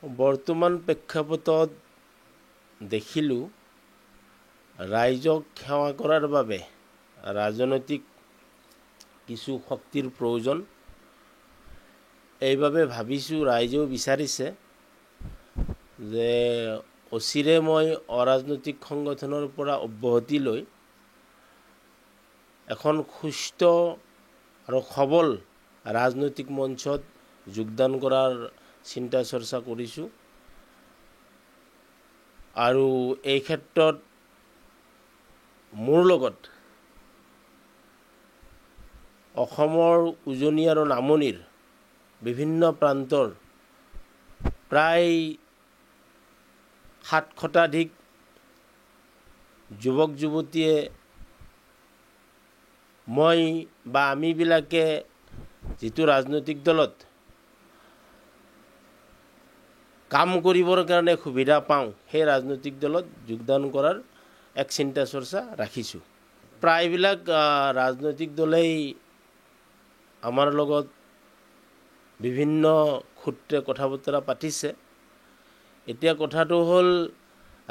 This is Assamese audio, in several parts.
বৰ্তমান প্ৰেক্ষাপটত দেখিলোঁ ৰাইজক সেৱা কৰাৰ বাবে ৰাজনৈতিক কিছু শক্তিৰ প্ৰয়োজন। এইভাবে ভাবিছোঁ, ৰাইজেও বিচাৰিছে যে অচিৰে মই অৰাজনৈতিক সংগঠনৰ পৰা অব্যাহতি লৈ এখন সুস্থ আৰু সবল ৰাজনৈতিক মঞ্চত যোগদান কৰাৰ চিন্তা চৰ্চা কৰিছোঁ। আৰু এই ক্ষেত্ৰত মোৰ লগত অসমৰ উজনি আৰু নামনিৰ বিভিন্ন প্ৰান্তৰ প্ৰায় 700টাধিক যুৱক যুৱতীয়ে মই বা আমিবিলাকে যিটো ৰাজনৈতিক দলত কাম কৰিবৰ কাৰণে সুবিধা পাওঁ, সেই ৰাজনৈতিক দলত যোগদান কৰাৰ এক চিন্তা চৰ্চা ৰাখিছোঁ। প্ৰায়বিলাক ৰাজনৈতিক দলেই আমাৰ লগত বিভিন্ন সূত্ৰে কথা বতৰা পাতিছে। এতিয়া কথাটো হ'ল,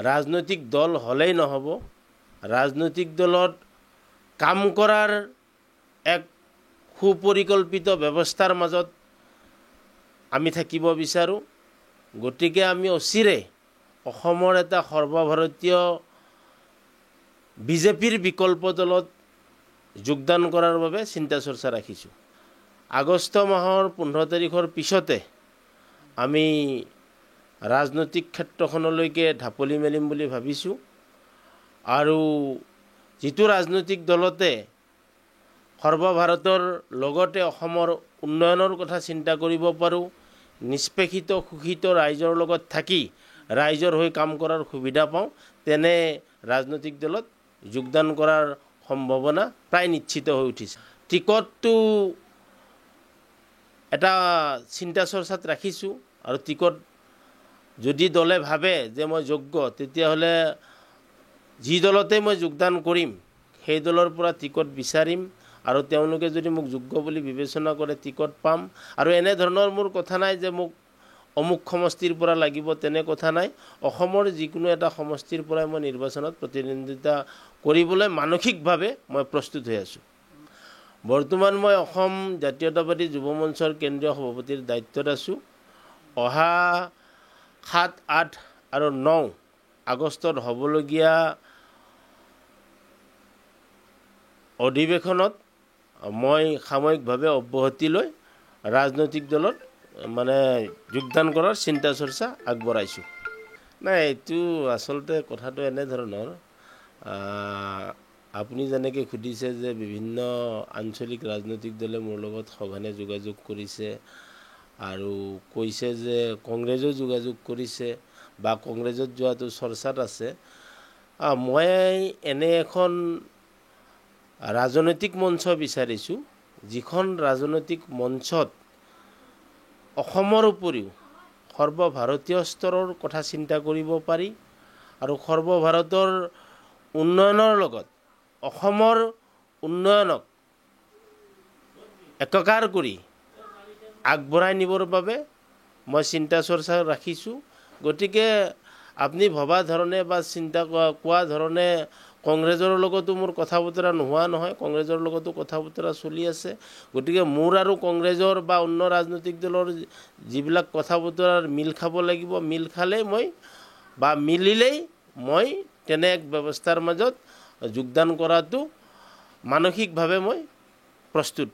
ৰাজনৈতিক দল হ'লেই নহ'ব, ৰাজনৈতিক দলত কাম কৰাৰ এক সুপৰিকল্পিত ব্যৱস্থাৰ মাজত আমি থাকিব বিচাৰোঁ। গতিকে আমি অচিৰে অসমৰ এটা সৰ্বভাৰতীয় বিজেপিৰ বিকল্প দলত যোগদান কৰাৰ বাবে চিন্তা চৰ্চা ৰাখিছোঁ। আগষ্ট মাহৰ 15 তাৰিখৰ পিছতে আমি ৰাজনৈতিক ক্ষেত্ৰখনলৈকে ঢাপলি মেলিম বুলি ভাবিছোঁ। আৰু যিটো ৰাজনৈতিক দলতে সৰ্বভাৰতৰ লগতে অসমৰ উন্নয়নৰ কথা চিন্তা কৰিব পাৰোঁ, নিষ্পেষিত শোষিত ৰাইজৰ লগত থাকি ৰাইজৰ হৈ কাম কৰাৰ সুবিধা পাওঁ, তেনে ৰাজনৈতিক দলত যোগদান কৰাৰ সম্ভাৱনা প্ৰায় নিশ্চিত হৈ উঠিছে। টিকটটো এটা চিন্তা চৰ্চাত ৰাখিছোঁ, আৰু টিকট যদি দলে ভাবে যে মই যোগ্য, তেতিয়াহ'লে যি দলতে মই যোগদান কৰিম সেই দলৰ পৰা টিকট বিচাৰিম, আৰু তেওঁলোকে যদি মোক যোগ্য বুলি বিবেচনা কৰে টিকট পাম। আৰু এনেধৰণৰ মোৰ কথা নাই যে মোক অমুক সমষ্টিৰ পৰা লাগিব, তেনে কথা নাই। অসমৰ যিকোনো এটা সমষ্টিৰ পৰাই মই নিৰ্বাচনত প্ৰতিদ্বন্দ্বিতা কৰিবলৈ মানসিকভাৱে মই প্ৰস্তুত হৈ আছোঁ। বৰ্তমান মই অসম জাতীয়তাবাদী যুৱ মঞ্চৰ কেন্দ্ৰীয় সভাপতিৰ দায়িত্বত আছোঁ। অহা 7, 8 আৰু 9 আগষ্টত হ'বলগীয়া অধিৱেশনত মই সাময়িকভাৱে অব্যাহতি লৈ ৰাজনৈতিক দলত যোগদান কৰাৰ চিন্তা চৰ্চা আগবঢ়াইছোঁ। নাই, এইটো আচলতে কথাটো এনেধৰণৰ, আপুনি যেনেকৈ সুধিছে যে বিভিন্ন আঞ্চলিক ৰাজনৈতিক দলে মোৰ লগত সঘনে যোগাযোগ কৰিছে আৰু কৈছে যে কংগ্ৰেছেও যোগাযোগ কৰিছে বা কংগ্ৰেছত যোৱাটো চৰ্চাত আছে। মই এনে এখন ৰাজনৈতিক মঞ্চ বিচাৰিছোঁ, যিখন ৰাজনৈতিক মঞ্চত অসমৰ উপৰিও সৰ্বভাৰতীয় স্তৰৰ কথা চিন্তা কৰিব পাৰি, আৰু সৰ্বভাৰতৰ উন্নয়নৰ লগত অসমৰ উন্নয়নক একাকাৰ কৰি আগবঢ়াই নিবৰ বাবে মই চিন্তা চৰ্চা ৰাখিছোঁ। গতিকে আপুনি ভবা ধৰণে বা চিন্তা কোৱা ধৰণে কংগ্ৰেছৰ লগতো মোৰ কথা বতৰা নোহোৱা নহয়, কংগ্ৰেছৰ লগতো কথা বতৰা চলি আছে। গতিকে মোৰ আৰু কংগ্ৰেছৰ বা অন্য ৰাজনৈতিক দলৰ যিবিলাক কথা বতৰাৰ মিল খাব লাগিব, মিল খালেই মই বা মিলিলেই মই তেনে এক ব্যৱস্থাৰ মাজত যোগদান কৰাটো মানসিকভাৱে মই প্ৰস্তুত।